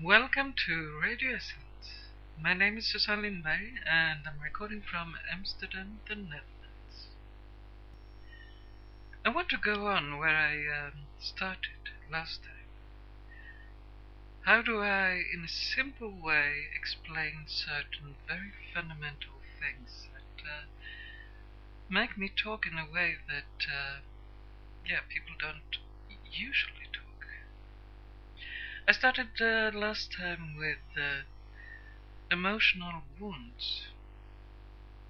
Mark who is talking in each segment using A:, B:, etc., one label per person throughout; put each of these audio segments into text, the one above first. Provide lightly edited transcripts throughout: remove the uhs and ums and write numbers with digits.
A: Welcome to Radio Essence. My name is Susanne Lindberg and I'm recording from Amsterdam, the Netherlands. I want to go on where I started last time. How do I, in a simple way, explain certain very fundamental things that make me talk in a way that, people don't usually talk? I started last time with emotional wounds.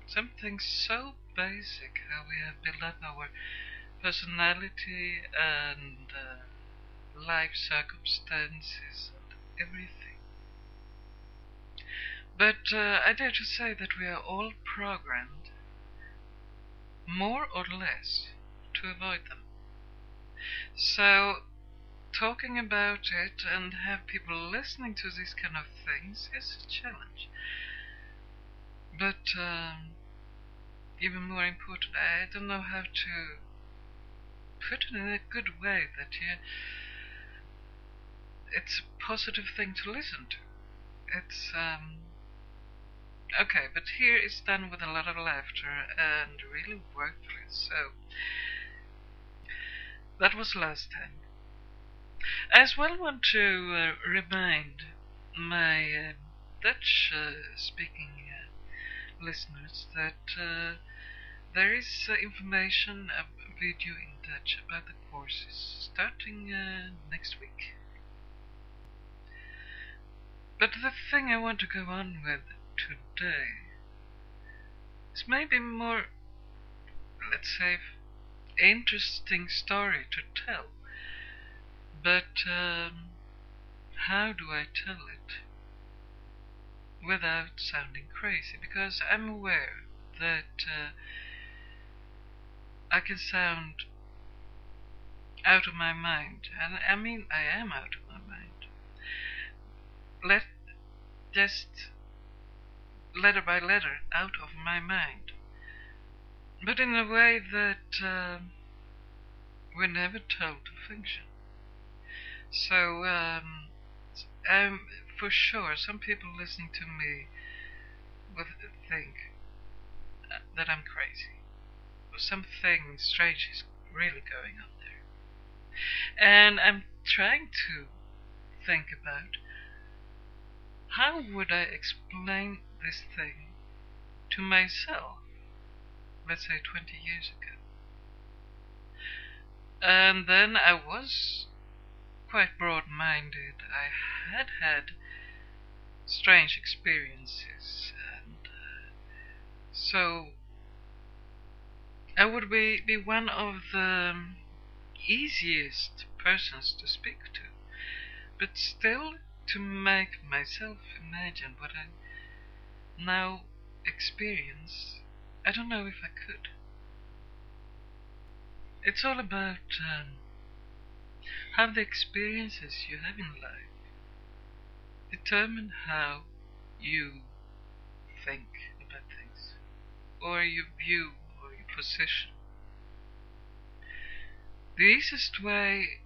A: Something so basic, how we have built up our personality and life circumstances and everything. But I dare to say that we are all programmed, more or less, to avoid them. So talking about it and have people listening to these kind of things is a challenge. But even more important, I don't know how to put it in a good way that it's a positive thing to listen to. It's okay, but here it's done with a lot of laughter and really worked with. So that was last time. I as well want to remind my Dutch speaking listeners that there is information, a video in Dutch about the courses starting next week. But the thing I want to go on with today is maybe more, let's say, interesting story to tell. But how do I tell it without sounding crazy? Because I'm aware that I can sound out of my mind, and I mean I am out of my mind. Just letter by letter out of my mind, but in a way that we're never told to function. So for sure some people listening to me will think that I'm crazy, or something strange is really going on there. And I'm trying to think about how would I explain this thing to myself, let's say 20 years ago. And then I was quite broad-minded. I had strange experiences, and so I would be one of the easiest persons to speak to, but still to make myself imagine what I now experience, I don't know if I could. It's all about how the experiences you have in life determine how you think about things, or your view, or your position. The easiest way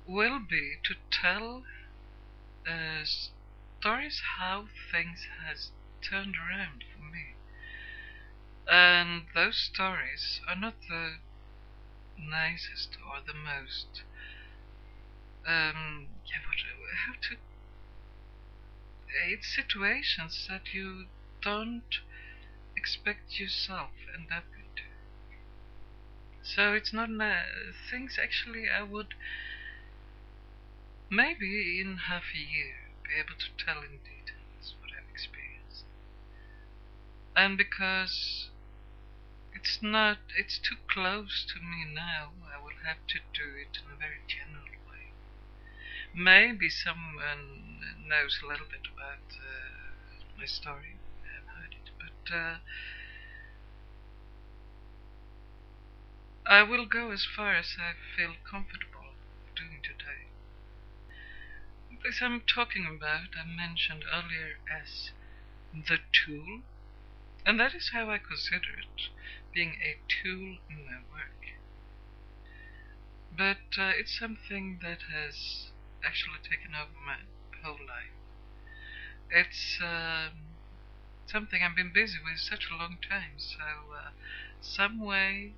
A: will be to tell stories how things has turned around for me. And those stories are not the nicest or the most how to, it's situations that you don't expect yourself end up into. So it's not things actually I would maybe in half a year be able to tell in details what I've experienced. And because it's too close to me now, I will have to do it in a very general way. Maybe someone knows a little bit about my story, I have heard it, but I will go as far as I feel comfortable doing today. This I'm talking about, I mentioned earlier as the tool, and that is how I consider it, being a tool in my work. But it's something that has actually taken over my whole life. It's something I've been busy with such a long time, so some way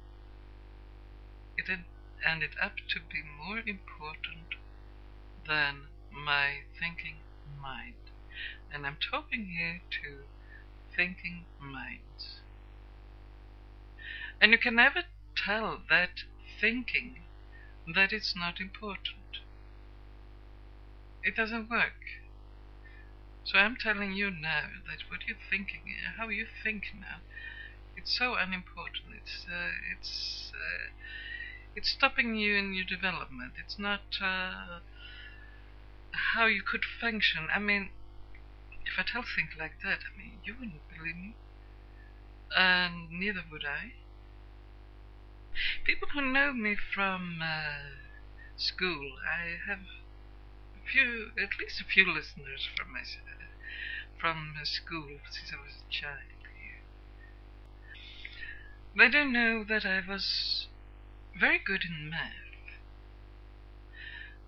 A: it had ended up to be more important than my thinking mind. And I'm talking here to thinking minds. And you can never tell that thinking that it's not important. It doesn't work. So I'm telling you now that what you're thinking, how you think now, it's so unimportant. It's stopping you in your development. It's not how you could function. I mean, if I tell things like that, I mean, you wouldn't believe me, and neither would I. People who know me from school, I have at least a few listeners from school since I was a child here. They do know that I was very good in math,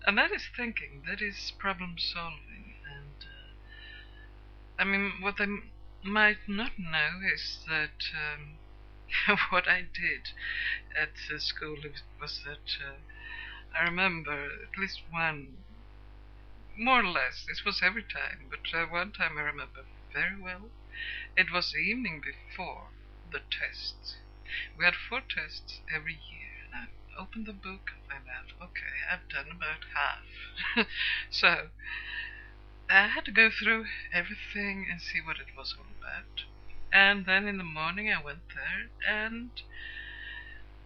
A: and that is thinking, that is problem solving, and I mean, what they might not know is that what I did at school was that I remember at least one, more or less, this was every time, but one time I remember very well. It was the evening before the tests. We had 4 tests every year, and I opened the book and found out, okay, I've done about half. So I had to go through everything and see what it was all about. And then in the morning I went there and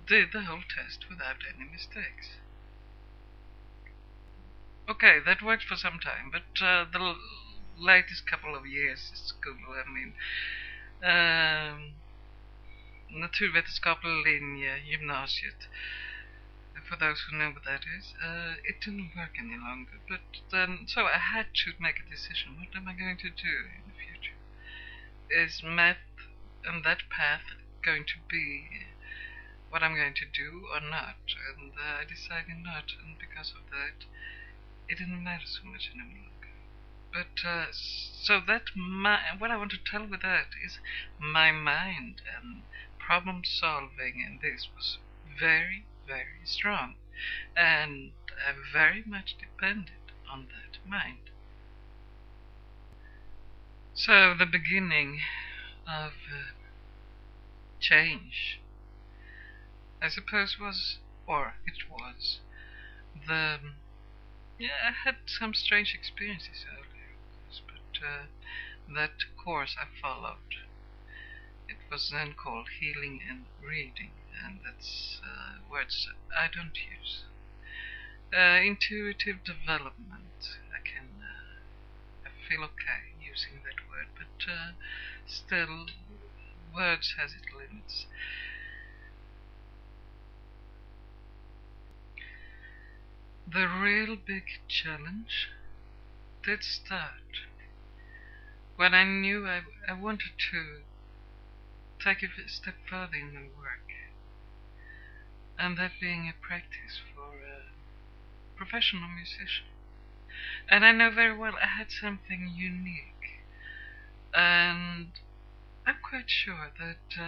A: did the whole test without any mistakes. Okay, that worked for some time, but the latest couple of years at school, I mean, naturvetenskaplig linje, gymnasiet, for those who know what that is, it didn't work any longer. But then, so I had to make a decision. What am I going to do in the future? Is math and that path going to be what I'm going to do or not? And I decided not, and because of that, it didn't matter so much any longer. But so that what I want to tell with that is my mind and problem solving, and this was very, very strong, and I very much depended on that mind. So the beginning of change, I suppose, was, or it was, the yeah, I had some strange experiences earlier, of course, but that course I followed, it was then called healing and reading, and that's words I don't use. Intuitive development, I feel okay using that word, but still, words has its limits. The real big challenge did start when I knew I wanted to take a step further in my work, and that being a practice for a professional musician. And I know very well I had something unique, and I'm quite sure that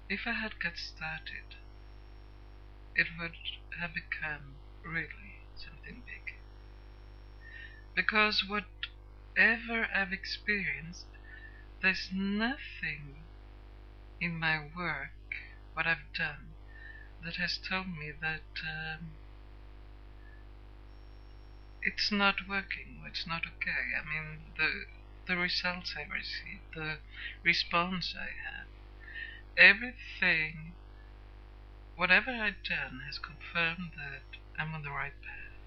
A: if I had got started, it would have become really something big. Because whatever I've experienced, there's nothing in my work, what I've done, that has told me that it's not working, or it's not okay. I mean, the results I receive, the response I have, everything, whatever I've done has confirmed that I'm on the right path.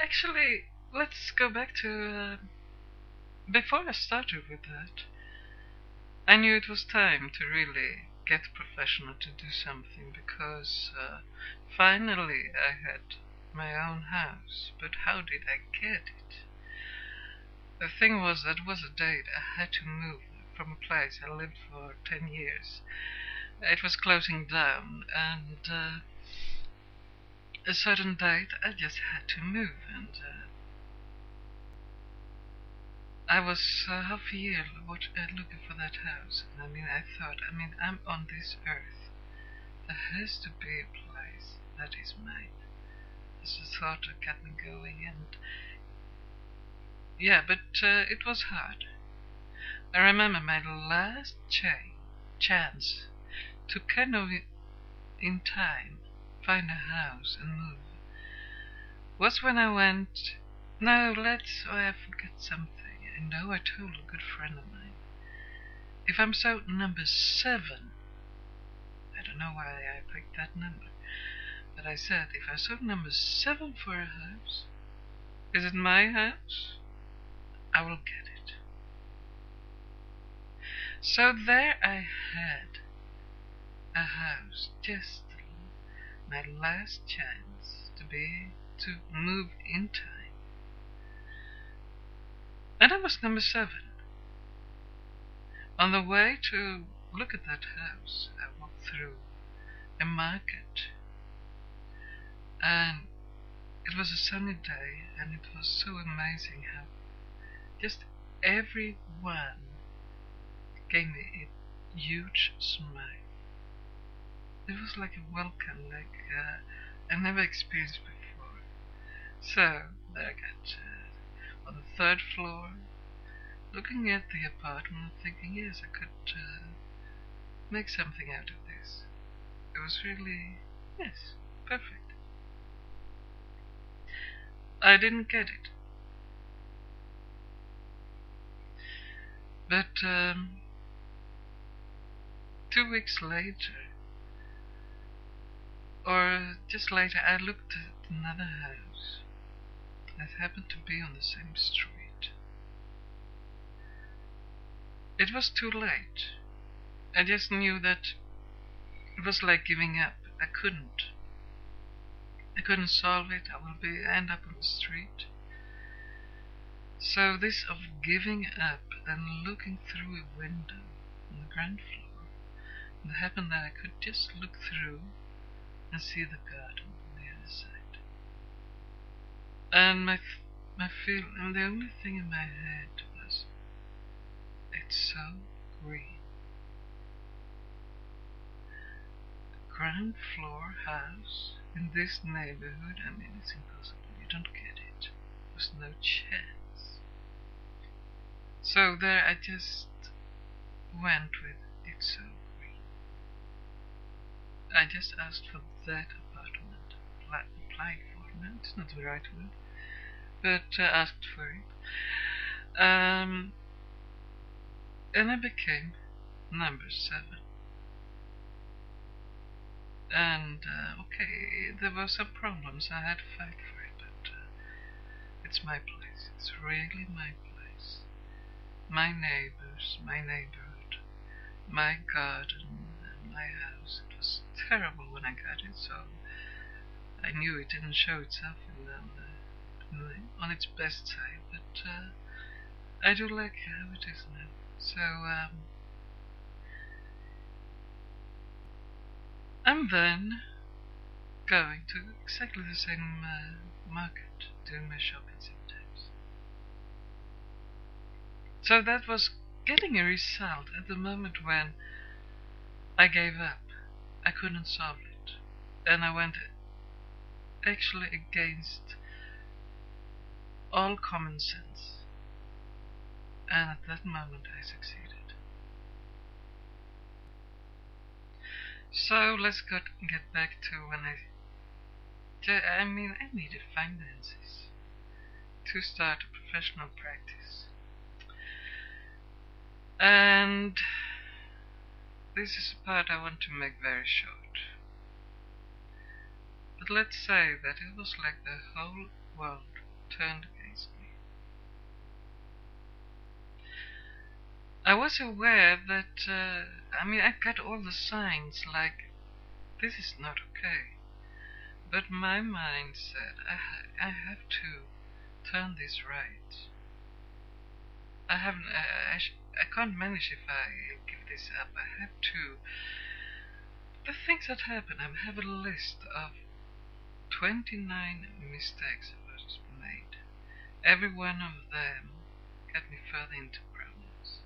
A: Actually, let's go back to before I started with that. I knew it was time to really get professional, to do something, because finally I had my own house. But how did I get it? The thing was, that was a date I had to move from a place I lived for 10 years. It was closing down, and a certain date, I just had to move, and I was half a year looking for that house. And I thought, I'm on this earth. There has to be a place that is mine. This is the thought that kept me going, and yeah, but it was hard. I remember my last chance to kind of in time find a house and move was when I went. No, I forget something. I know I told a good friend of mine, if I'm so number 7, I don't know why I picked that number, but I said, if I saw number 7 for a house, is it my house? I will get it. So there I had a house, just my last chance to move in time. And I was number 7. On the way to look at that house, I walked through a market, and it was a sunny day, and it was so amazing how just everyone gave me a huge smile. It was like a welcome, like I never experienced before. So there I got on the 3rd floor, looking at the apartment, thinking, yes, I could make something out of this. It was really, yes, perfect. I didn't get it. But 2 weeks later, or just later, I looked at another house that happened to be on the same street. It was too late. I just knew that it was like giving up. I couldn't solve it. I will end up on the street. So this of giving up and looking through a window on the ground floor, it happened that I could just look through and see the garden on the other side. And the only thing in my head was, it's so green. A ground floor house in this neighborhood, it's impossible. You don't get it. There's no chance. So there I just went with, it's so green. I just asked for that apartment. Applied for it. No, it's not the right word. But asked for it. And I became number 7. And okay, there were some problems. I had to fight for it, but it's my place. It's really my place. My neighbors, my neighborhood, my garden, and my house. It was terrible when I got it, so I knew it didn't show itself on its best side, but I do like how it is now. So I'm then going to exactly the same market, doing my shopping sometimes. So that was getting a result at the moment when I gave up. I couldn't solve it. And I went actually against all common sense. And at that moment I succeeded. So let's get back to when I needed finances to start a professional practice. And this is a part I want to make very short. But let's say that it was like the whole world turned against me. I was aware that, I got all the signs like, this is not okay. But my mind said, I have to turn this right. I can't manage if I give this up. I have to. The things that happen, I have a list of 29 mistakes was made. Every one of them got me further into problems.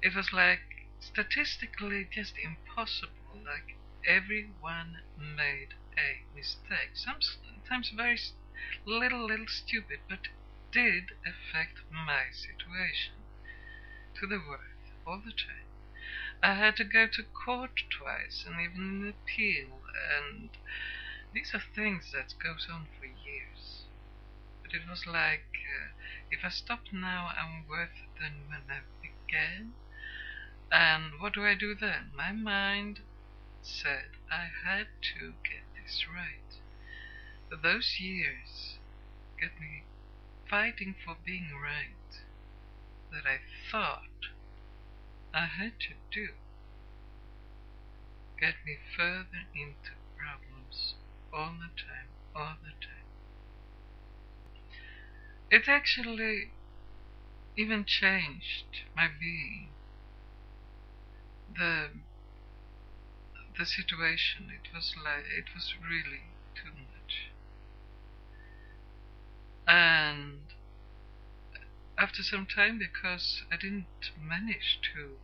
A: It was like statistically just impossible. Like everyone made a mistake. Sometimes very little stupid, but did affect my situation to the worst all the time. I had to go to court twice and even an appeal, and these are things that goes on for years. But it was like, if I stop now, I'm worse than when I began. And what do I do then? My mind said I had to get this right. But those years got me fighting for being right, that I thought I had to do, get me further into problems all the time, all the time. It actually even changed my being. The situation, it was really too much. And after some time, because I didn't manage to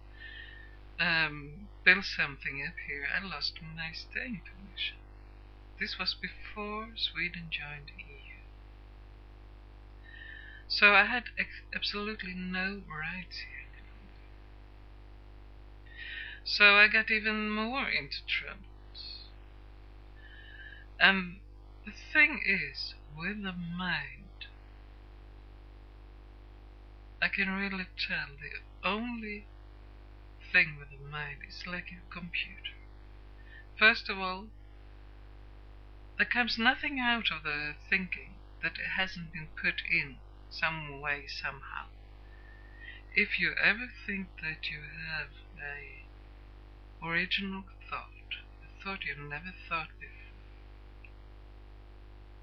A: build something up here, I lost my staying permission. This was before Sweden joined the EU. So I had absolutely no rights here anymore. So I got even more into troubles. And the thing is, with the mind, I can really tell the only thing with the mind is like a computer. First of all, there comes nothing out of the thinking that it hasn't been put in some way, somehow. If you ever think that you have a original thought, a thought you've never thought before,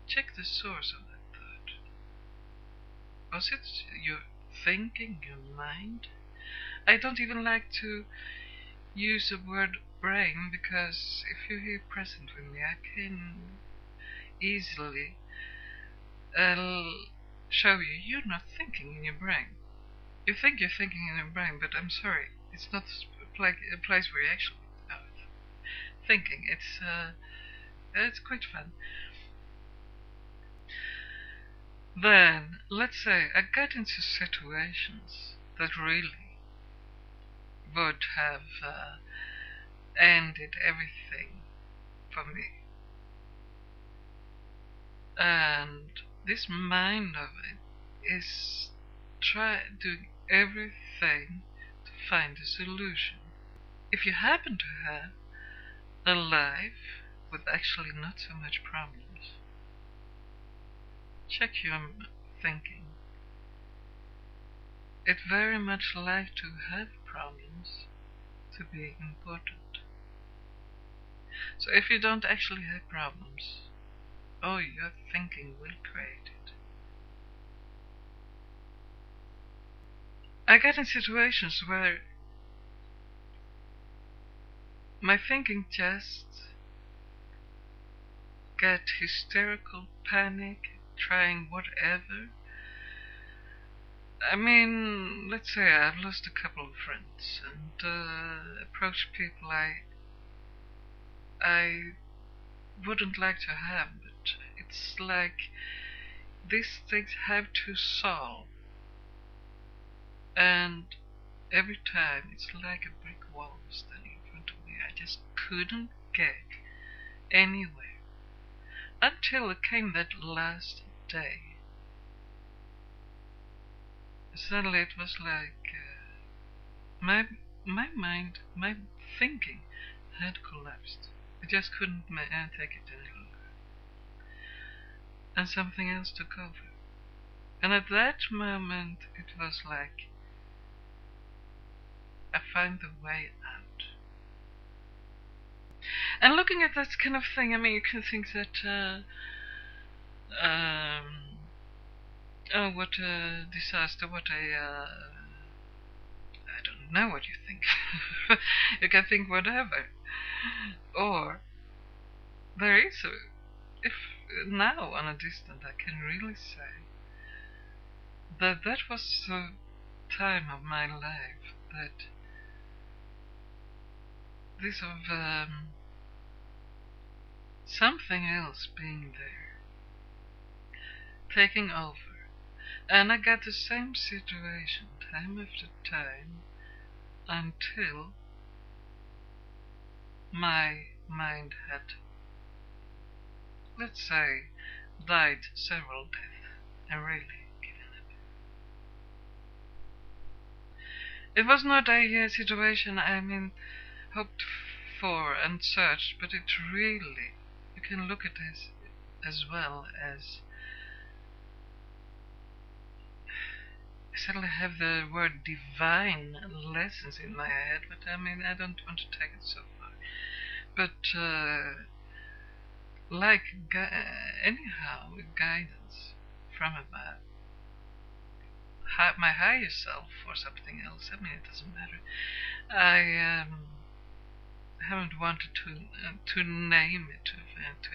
A: check the source of that thought. Was it your thinking, your mind? I don't even like to use the word brain, because if you're here present with me, I can easily show you're not thinking in your brain. You think you're thinking in your brain, but I'm sorry, it's not a place where you actually are thinking. It's quite fun. Then, let's say I get into situations that really would have ended everything for me. And this mind of it is doing everything to find a solution. If you happen to have a life with actually not so much problems, check your thinking. It very much like to have problems to be important. So if you don't actually have problems, oh, your thinking will create it. I get in situations where my thinking just get hysterical, panic, trying whatever. I mean, let's say I've lost a couple of friends and approached people I wouldn't like to have, but it's like these things have to solve, and every time it's like a brick wall standing in front of me. I just couldn't get anywhere until it came that last day. Suddenly it was like my mind, my thinking had collapsed. I just couldn't take it any longer, and something else took over. And at that moment it was like I found the way out. And looking at that kind of thing, I mean, you can think that oh, what a disaster, what a I don't know what you think. You can think whatever. Or there is a, if now on a distance I can really say that that was the time of my life that this of something else being there, taking over, and I got the same situation time after time until my mind had, let's say, died several deaths and really given up. It was not a situation hoped for and searched, but it really, you can look at this as well as, I suddenly have the word divine lessons in my head, but I don't want to take it so far. But like anyhow, guidance from above, my higher self or something else. It doesn't matter. I haven't wanted to name it to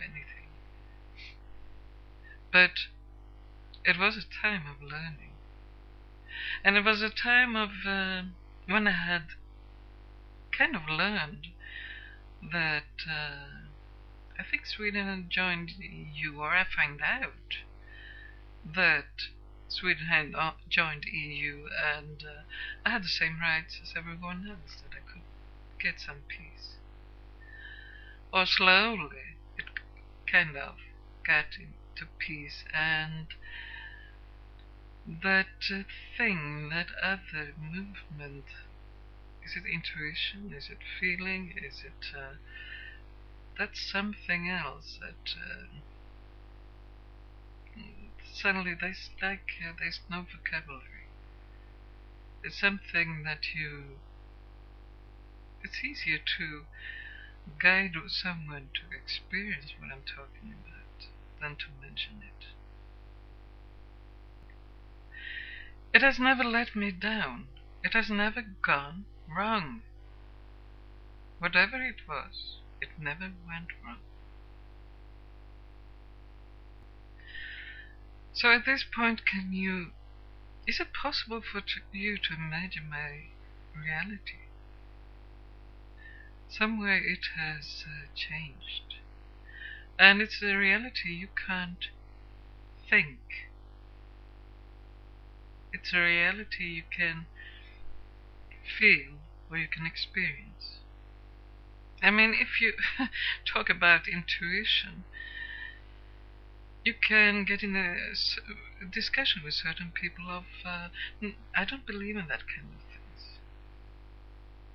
A: anything, but it was a time of learning, and it was a time of when I had kind of learned that I think Sweden had joined the EU, or I find out that Sweden had joined EU, and I had the same rights as everyone else, that I could get some peace. Or slowly it kind of got into peace, and that thing, that other movement, is it intuition, is it feeling, is it that's something else that suddenly there's no vocabulary. It's something that it's easier to guide someone to experience what I'm talking about than to mention it. It has never let me down. It has never gone wrong. Whatever it was, it never went wrong. So at this point, is it possible for you to imagine my reality? Somewhere it has changed. And it's a reality you can't think. It's a reality you can feel or you can experience. If you talk about intuition, you can get in a discussion with certain people of, I don't believe in that kind of things.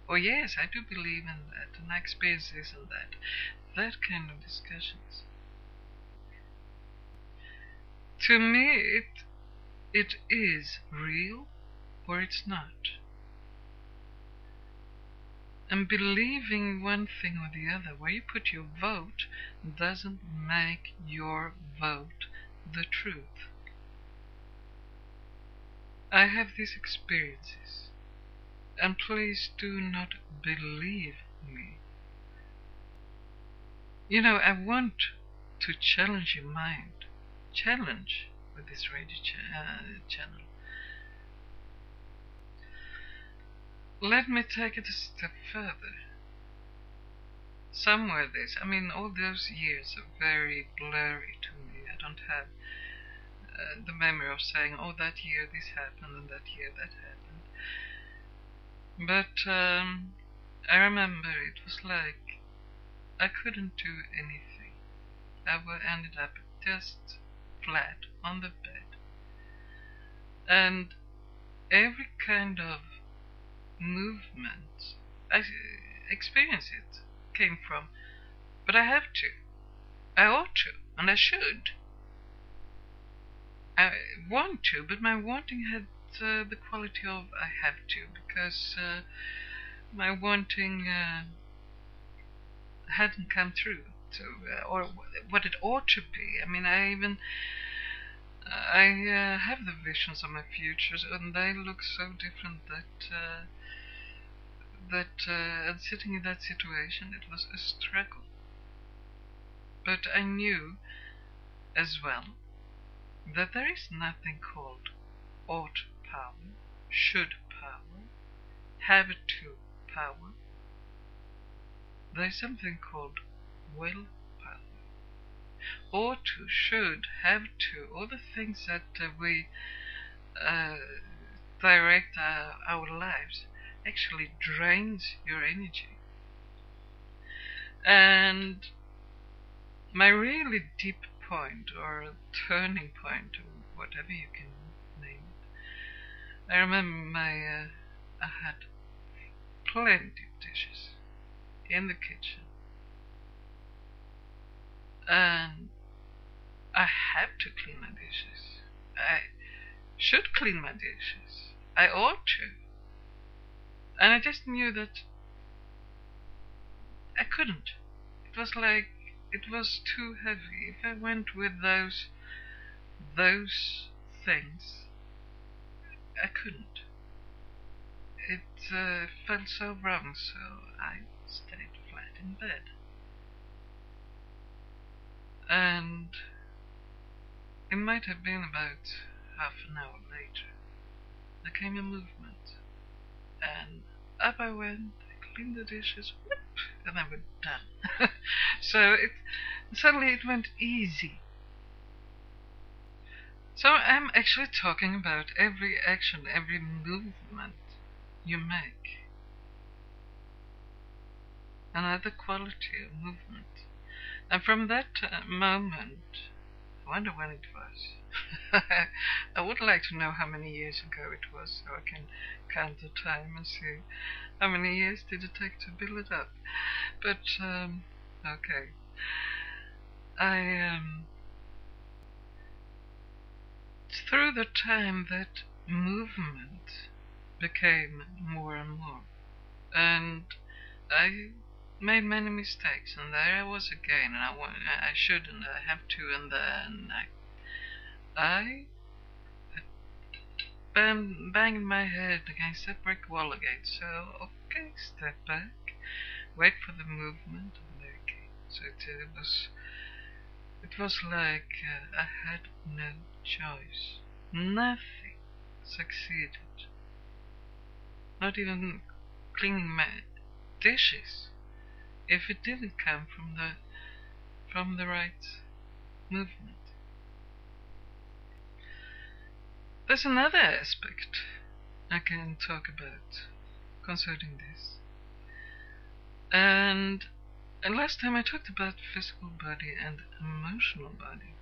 A: Or yes, I do believe in that, and I experience this and that. That kind of discussions. To me, it is real or it's not. And believing one thing or the other, where you put your vote, doesn't make your vote the truth. I have these experiences, and please do not believe me. I want to challenge your mind. Challenge with this radio channel. Let me take it a step further. Somewhere all those years are very blurry to me. I don't have the memory of saying, oh, that year this happened and that year that happened. But I remember it was like I couldn't do anything. I ended up just flat on the bed. And every kind of movement I experience it came from, but I have to. I ought to, and I should. I want to, but my wanting had the quality of I have to, because my wanting hadn't come through, or what it ought to be. I have the visions of my futures, and they look so different that and sitting in that situation, it was a struggle. But I knew as well that there is nothing called ought power, should power, have to power. There is something called will power. Ought to, should, have to, all the things that we direct our lives actually drains your energy. And my really deep point, or turning point, or whatever you can name it, I remember I had plenty of dishes in the kitchen, and I have to clean my dishes. I should clean my dishes. I ought to. And I just knew that I couldn't. It was like it was too heavy. If I went with those things, I couldn't. It felt so wrong, so I stayed flat in bed. And it might have been about half an hour later, there came a movement, and up I went, I cleaned the dishes, whoop, and they were done. So suddenly it went easy. So I'm actually talking about every action, every movement you make. Another quality of movement. And from that moment, I wonder when it was. I would like to know how many years ago it was, so I can count the time and see how many years did it take to build it up. But, okay. Through the time that movement became more and more, and I made many mistakes, and there I was again, and I shouldn't, I have to, and then I banged my head against that brick wall again. So, okay, step back, wait for the movement, and there it came. So it was like I had no choice. Nothing succeeded. Not even cleaning my dishes, if it didn't come from the right movement. There's another aspect I can talk about concerning this. And last time I talked about physical body and emotional body.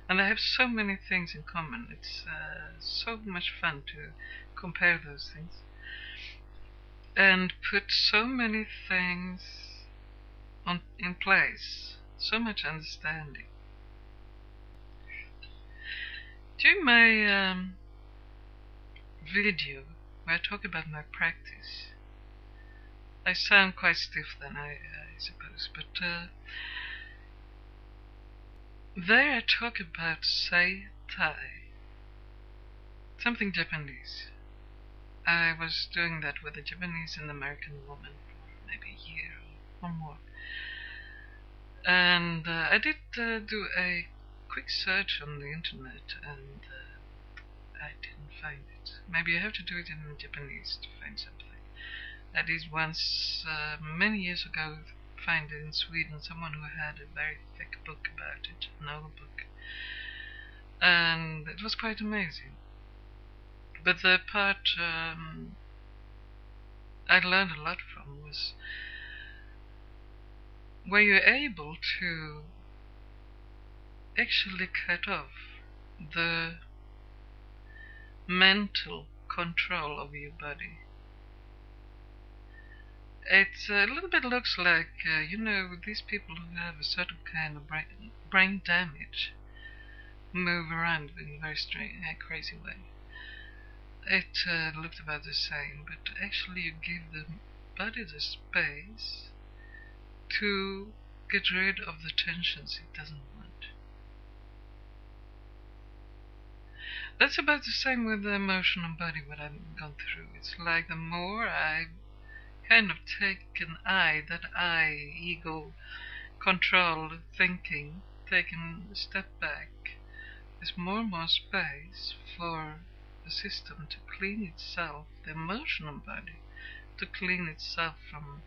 A: And they have so many things in common. It's so much fun to compare those things. And put so many things in place. So much understanding. During my video where I talk about my practice, I sound quite stiff then, I suppose, but there I talk about Sei-Tai, something Japanese. I was doing that with a Japanese and American woman for maybe a year or more. And I did do a quick search on the internet, and I didn't find it. Maybe I have to do it in Japanese to find something. I did once, many years ago, find it in Sweden, someone who had a very thick book about it, an old book. And it was quite amazing. But the part I learned a lot from was where you're able to actually cut off the mental control of your body. It a little bit looks like, these people who have a certain kind of brain damage move around in a very strange, crazy way. It looked about the same, but actually you give the body the space to get rid of the tensions it doesn't want. That's about the same with the emotional body, what I've gone through. It's like the more I kind of take that ego controlled thinking, taking a step back, there's more and more space for the system to clean itself, the emotional body to clean itself from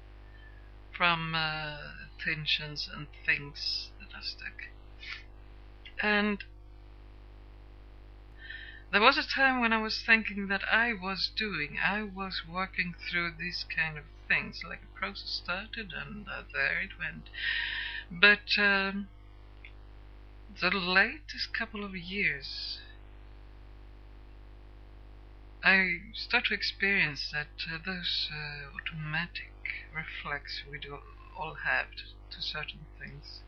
A: tensions and things that are stuck. And there was a time when I was thinking that I was working through these kind of things, like a process started and there it went. But the latest couple of years, I start to experience that those automatic reflex we do all have to certain things,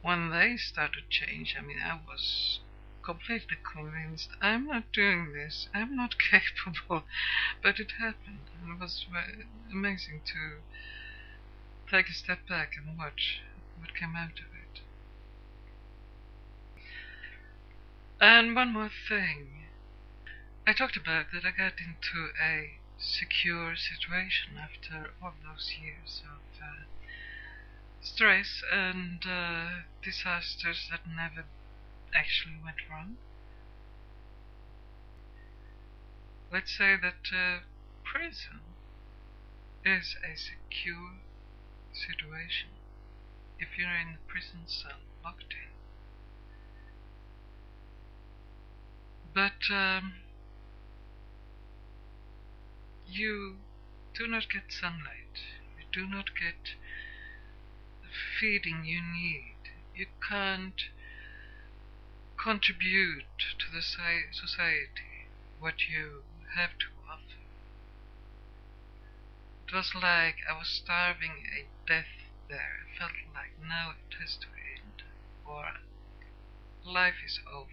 A: when they started to change, I mean, I was completely convinced I'm not doing this, I'm not capable, but it happened, and it was amazing to take a step back and watch what came out of it. And one more thing, I talked about that I got into a secure situation after all those years of stress and disasters that never actually went wrong. Let's say that prison is a secure situation if you're in a prison cell locked in. But you do not get sunlight, you do not get the feeding you need, you can't contribute to the society what you have to offer. It was like I was starving a death there. I felt like now it has to end, or life is over.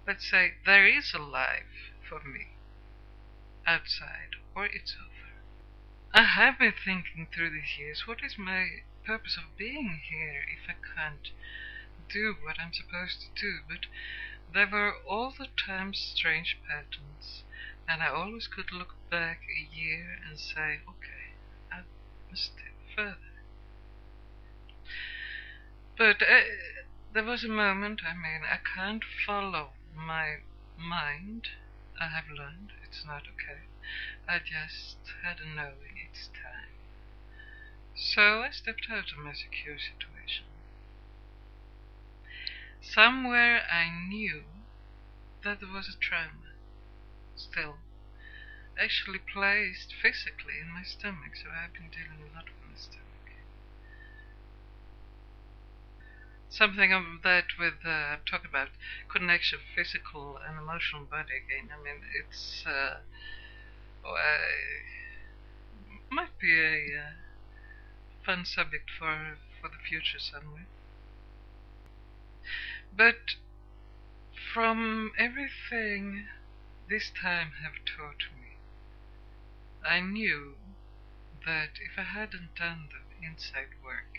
A: Let's say there is a life for me outside, or it's over. I have been thinking through these years, what is my purpose of being here if I can't do what I'm supposed to do? But there were all the time strange patterns, and I always could look back a year and say, okay, I must step further. But there was a moment, I mean, I can't follow my mind. I have learned it's not okay. I just had a knowing it's time. So I stepped out of my secure situation. Somewhere I knew that there was a trauma still actually placed physically in my stomach, so I've been dealing a lot with my stomach. Something of that with talk about connection, physical and emotional body again. I mean, it's might be a fun subject for the future somewhere. But from everything this time have taught me, I knew that if I hadn't done the inside work,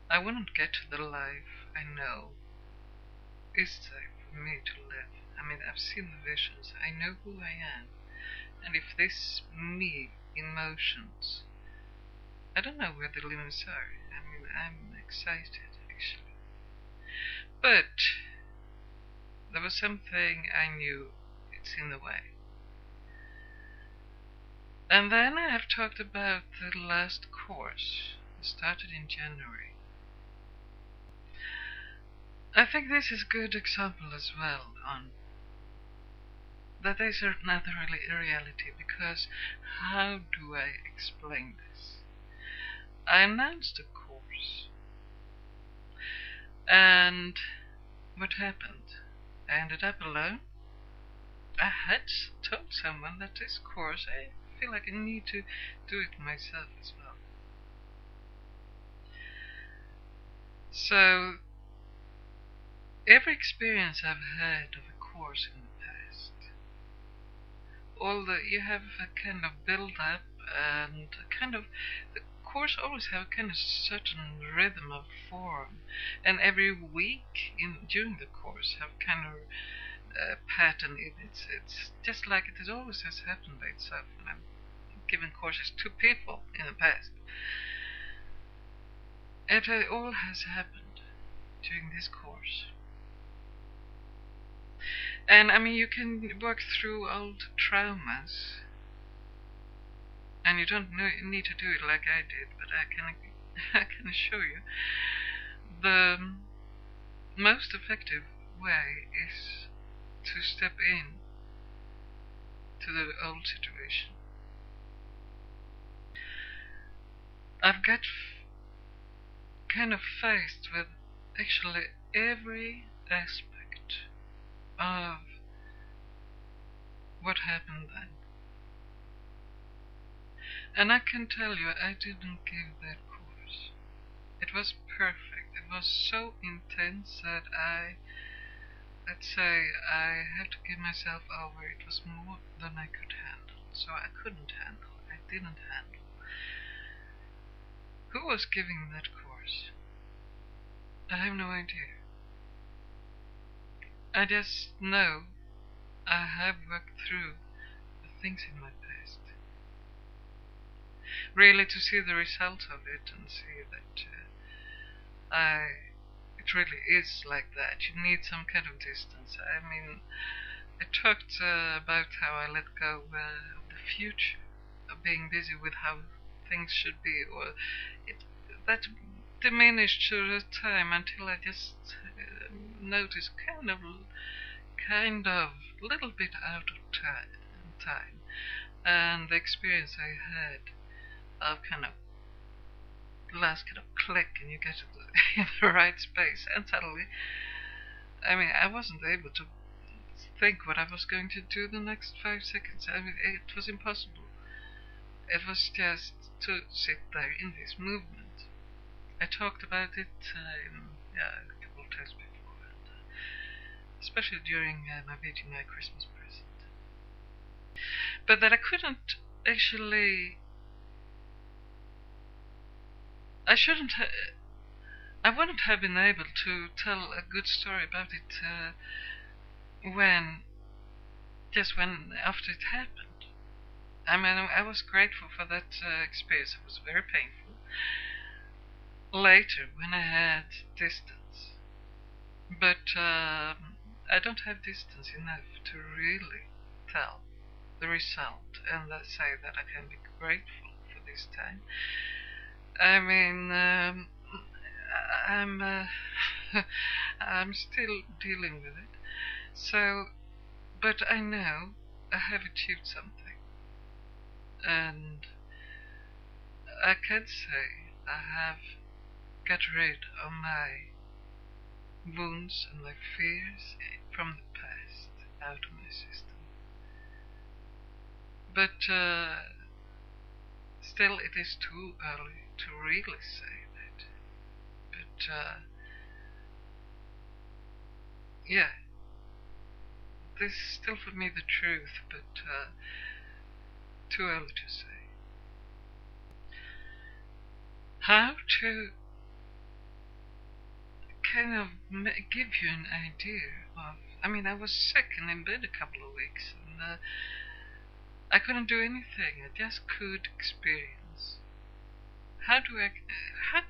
A: I wouldn't get to the life I know is safe for me to live. I mean, I've seen the visions, I know who I am, and if this me emotions, I don't know where the limits are. I mean, I'm excited actually. But there was something I knew it's in the way. And then I have talked about the last course. It started in January. I think this is a good example as well on that is another reality, because how do I explain this? I announced a course, and what happened? I ended up alone. I had told someone that this course, I feel like I need to do it myself as well. So every experience I've had of a course in the past, you have a kind of build up and a kind of the course always have a kind of certain rhythm of form, and every week during the course have kind of pattern. It's just like it always has happened by itself when I'm giving courses to people in the past. It all has happened during this course. And I mean, you can work through old traumas, and you don't need to do it like I did, but I can assure you, the most effective way is to step in to the old situation. I've got kind of faced with actually every aspect of what happened then. And I can tell you, I didn't give that course. It was perfect. It was so intense that let's say, I had to give myself over. It was more than I could handle. So I couldn't handle. I didn't handle. Who was giving that course? I have no idea. I just know I have worked through the things in my past. Really, to see the result of it and see that it really is like that. You need some kind of distance. I mean, I talked about how I let go of the future, of being busy with how things should be, or that diminished to the time until I just noticed kind of little bit out of time, and the experience I had of kind of last kind of click, and you get in the right space, and suddenly, I mean, I wasn't able to think what I was going to do the next 5 seconds. I mean, it was impossible. It was just to sit there in this movement. I talked about it a couple of times before, and, especially during my VGMI Christmas present. But that I couldn't actually. I wouldn't have been able to tell a good story about it when after it happened. I mean, I was grateful for that experience. It was very painful. Later, when I had distance, but I don't have distance enough to really tell the result and say that I can be grateful for this time. I mean, I'm I'm still dealing with it. So, but I know I have achieved something, and I can say I have got rid of my wounds and my fears from the past out of my system. But still, it is too early to really say that. But yeah, this is still for me the truth, but too early to say. How to kind of give you an idea of. I mean, I was sick and in bed a couple of weeks, and I couldn't do anything. I just could experience. How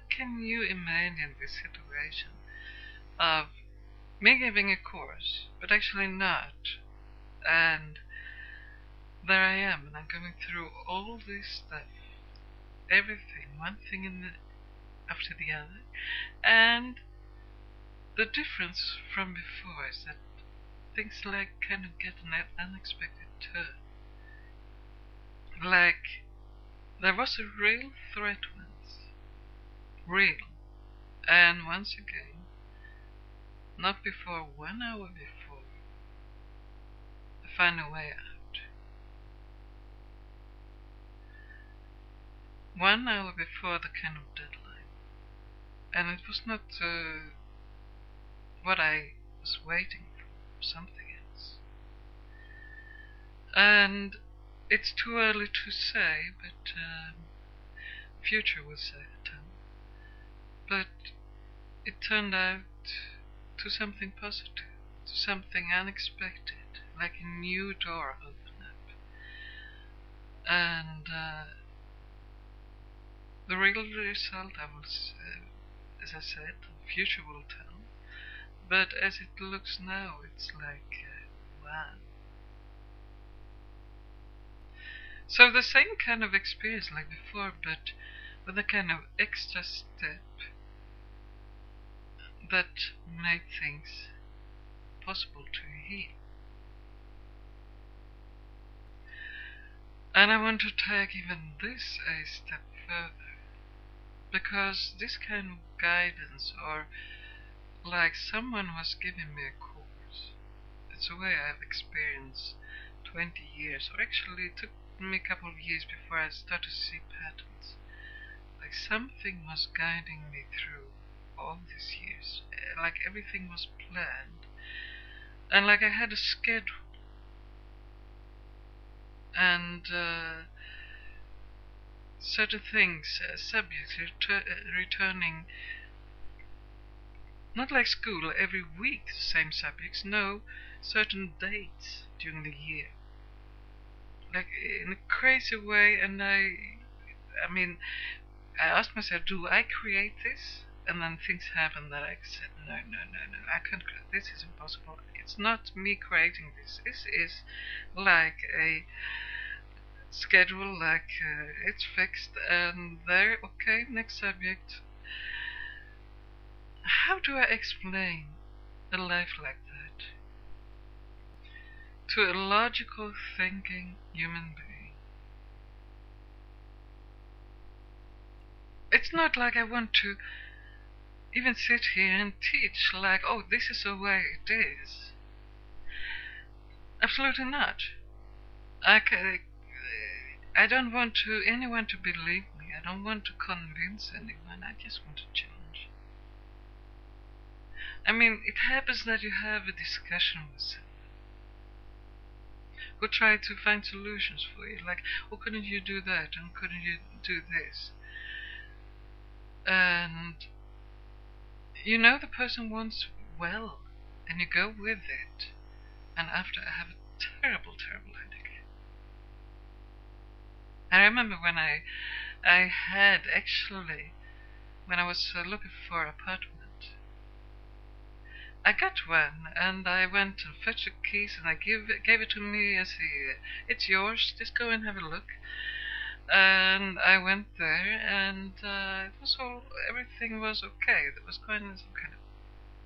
A: can you imagine this situation of me giving a course, but actually not, and there I am, and I'm going through all this stuff, everything, one thing after the other, and the difference from before is that things like kind of get an unexpected turn. Like, there was a real threat once. Real. And once again, not before 1 hour before, I find a way out. 1 hour before the kind of deadline. And it was not what I was waiting for, something else. And it's too early to say, but future will say the time. But it turned out to something positive, to something unexpected, like a new door opened up. And the real result, I will as I said, the future will tell. But as it looks now, it's like, wow. So the same kind of experience like before, but with a kind of extra step that made things possible to heal. And I want to take even this a step further, because this kind of guidance, or like someone was giving me a course, it's a way I've experienced 20 years, or actually it took me a couple of years before I started to see patterns. Like something was guiding me through all these years, like everything was planned, and like I had a schedule, and certain things, subjects returning, not like school every week, the same subjects, no, certain dates during the year, like in a crazy way. And I mean, I asked myself, do I create this? And then things happen that I said, no, I can't create this. Is impossible. It's not me creating this. This is like a schedule, like it's fixed, and there, okay, next subject. How do I explain a life like that to a logical thinking human being? It's not like I want to even sit here and teach like, oh, this is the way it is. Absolutely not. I don't want anyone to believe me. I don't want to convince anyone. I just want to challenge. I mean, it happens that you have a discussion with someone who try to find solutions for you, like, oh, couldn't you do that, and couldn't you do this? And you know the person wants well, and you go with it, and after I have a terrible headache. I remember when I had actually, when I was looking for an apartment, I got one, and I went and fetched the keys, and I gave it to me as it's yours, just go and have a look. And I went there, and it was everything was okay. There was kind of some kind of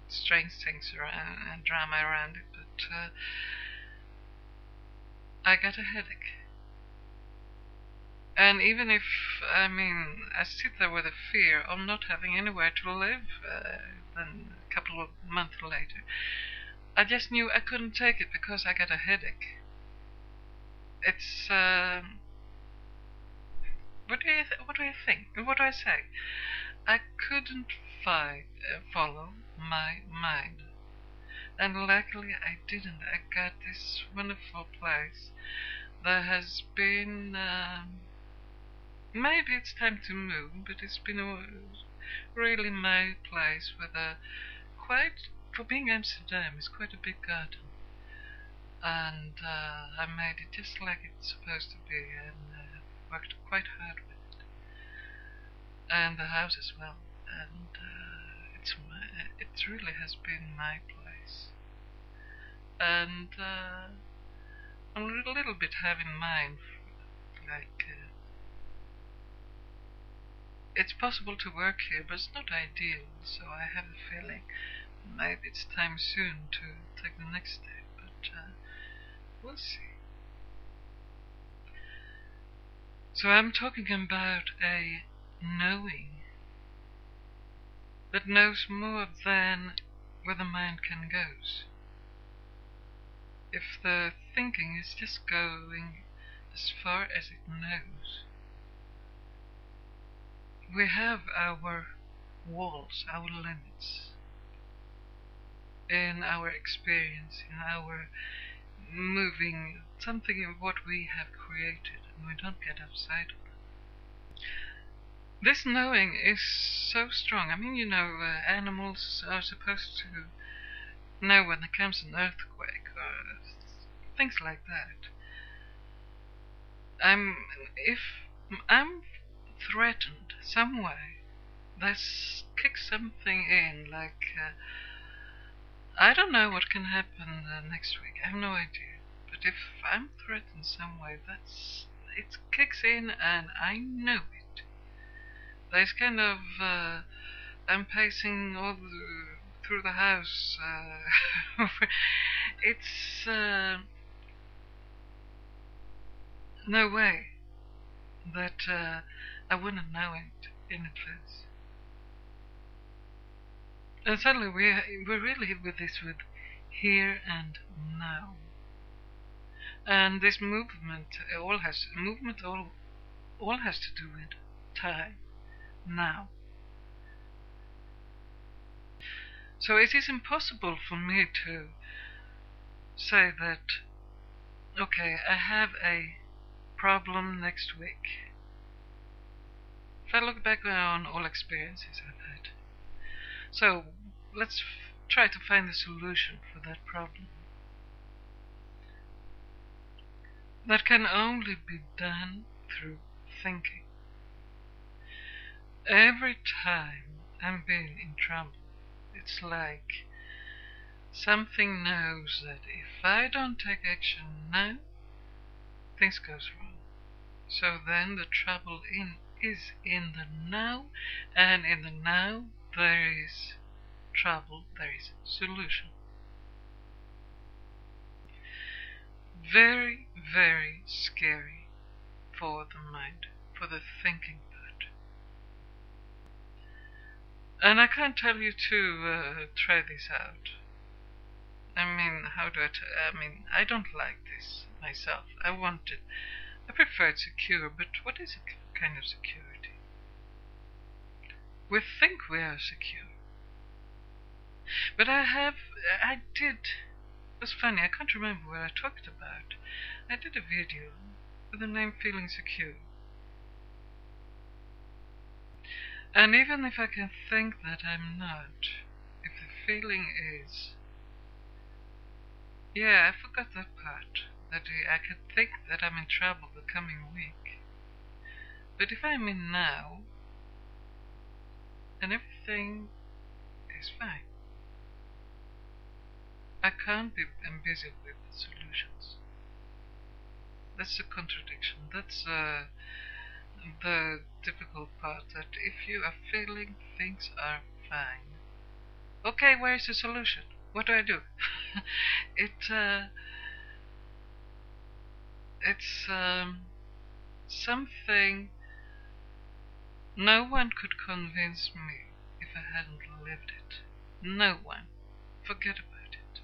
A: strange things around and drama around it, but I got a headache. And even if, I mean, I sit there with a fear of not having anywhere to live, then a couple of months later, I just knew I couldn't take it because I got a headache. It's, what do you think? What do I say? I couldn't follow my mind. And luckily I didn't. I got this wonderful place that has been, maybe it's time to move, but it's been really my place with a quite, for being Amsterdam, it's quite a big garden. And I made it just like it's supposed to be, and worked quite hard with it. And the house as well. And it really has been my place. And I'm a little bit having in mind, like, it's possible to work here, but it's not ideal, so I have a feeling maybe it's time soon to take the next step, but we'll see. So I'm talking about a knowing that knows more than where the mind can go. If the thinking is just going as far as it knows, we have our walls, our limits, in our experience, in our moving, something of what we have created, and we don't get outside of it. This knowing is so strong. I mean, you know, animals are supposed to know when there comes an earthquake or things like that. If I'm threatened some way, Let's kick something in, like, I don't know what can happen next week. I have no idea. But if I'm threatened some way, it kicks in, and I know it. There's kind of, I'm pacing through the house. It's no way that I wouldn't know it in advance. And suddenly we're really with this with here and now. And this movement all has to do with time now. So it is impossible for me to say that, okay, I have a problem next week. If I look back on all experiences I've had, so let's try to find a solution for that problem. That can only be done through thinking. Every time I'm being in trouble, it's like something knows that if I don't take action now, things goes wrong. So then the trouble is in the now, and in the now there is trouble, there is solution. Very, very scary for the mind, for the thinking part. And I can't tell you to try this out. I mean, I don't like this myself. I prefer it secure, but what is a kind of security? We think we are secure. But it was funny, I can't remember what I talked about. I did a video with the name Feeling Secure. And even if I can think that I'm not, if the feeling is, yeah, I forgot that part, that I could think that I'm in trouble the coming week. But if I'm in now, and everything is fine, I can't be busy with the solutions. That's a contradiction. That's the difficult part, that if you are feeling things are fine, okay, where's the solution? What do I do? It's something no one could convince me if I hadn't lived it. No one. Forget about it.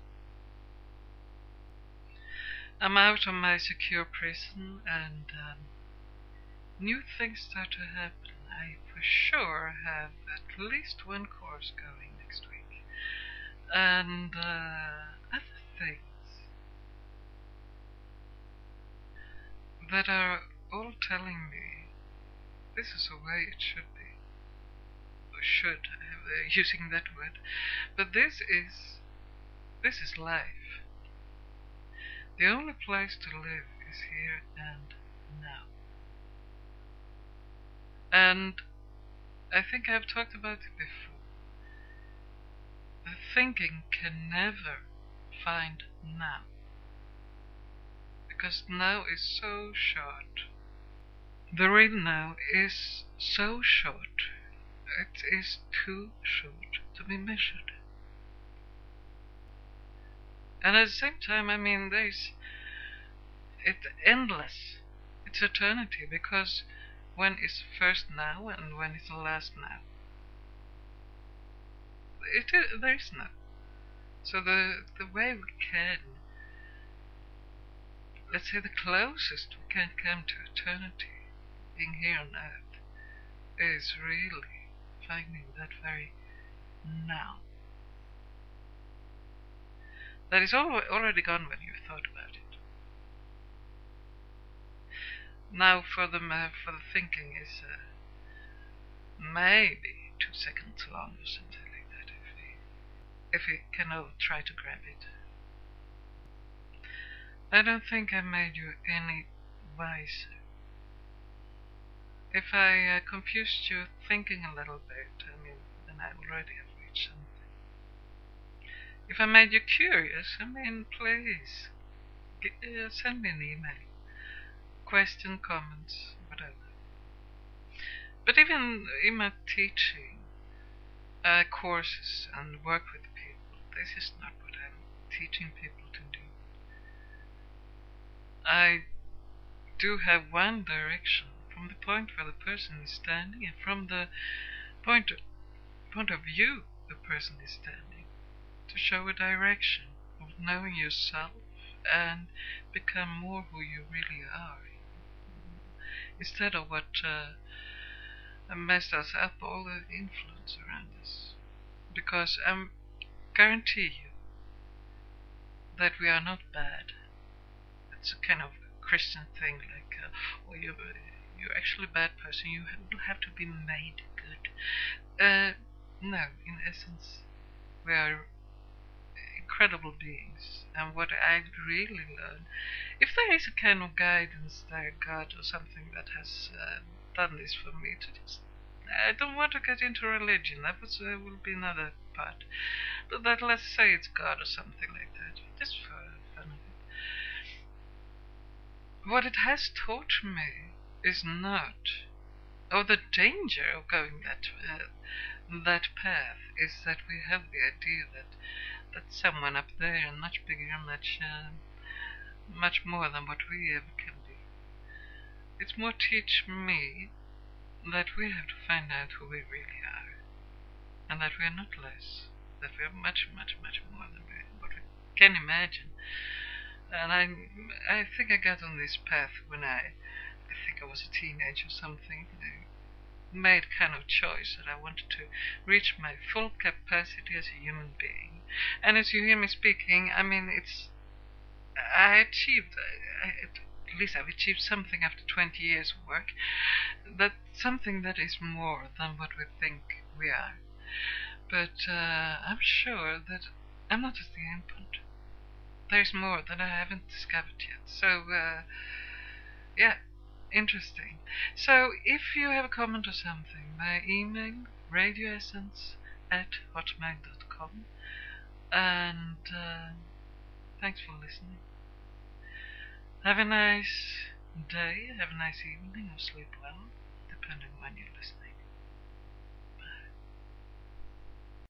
A: I'm out of my secure prison, and new things start to happen. I for sure have at least one course going next week, and other things that are all telling me this is the way it should be. Or should, using that word. But this is life. The only place to live is here and now. And I think I've talked about it before. The thinking can never find now. Because now is so short. The real now is so short. It is too short to be measured. And at the same time, it's endless. It's eternity, because when is the first now and when is the last now? There is no. So the way we can, let's say the closest we can come to eternity, being here on earth, is really finding that very now. That is already gone when you've thought about it. Now for the thinking is maybe 2 seconds long or something like that, if we can all try to grab it. I don't think I made you any wiser. If I confused you thinking a little bit, I mean, then I already have reached something. If I made you curious, I mean, please, send me an email. Question, comments, whatever. But even in my teaching courses and work with people, this is not what I'm teaching people to do. I do have one direction from the point where the person is standing and from the point of view the person is standing, to show a direction of knowing yourself and become more who you really are, instead of what messed us up, all the influence around us. Because I guarantee you that we are not bad. It's a kind of Christian thing, like, oh, you're actually a bad person. You have to be made good. No, in essence, we are incredible beings. And what I really learned, if there is a kind of guidance there, God or something that has done this for me, to just, I don't want to get into religion. That will be another part. But that, let's say it's God or something like that, just for fun of it. What it has taught me is not, or the danger of going that path is that we have the idea that someone up there, much bigger, much more than what we ever can be. It's more teach me that we have to find out who we really are, and that we are not less, that we are much, much, much more than what we can imagine. And I think I got on this path when I think I was a teenager or something. I made kind of choice that I wanted to reach my full capacity as a human being. And as you hear me speaking, I mean, I achieved, at least I've achieved something after 20 years of work, that something that is more than what we think we are. But I'm sure that I'm not at the end point. There's more that I haven't discovered yet. So, yeah, interesting. So, if you have a comment or something, my email, radioessence@hotmail.com. And thanks for listening. Have a nice day, have a nice evening, or sleep well, depending on when you're listening.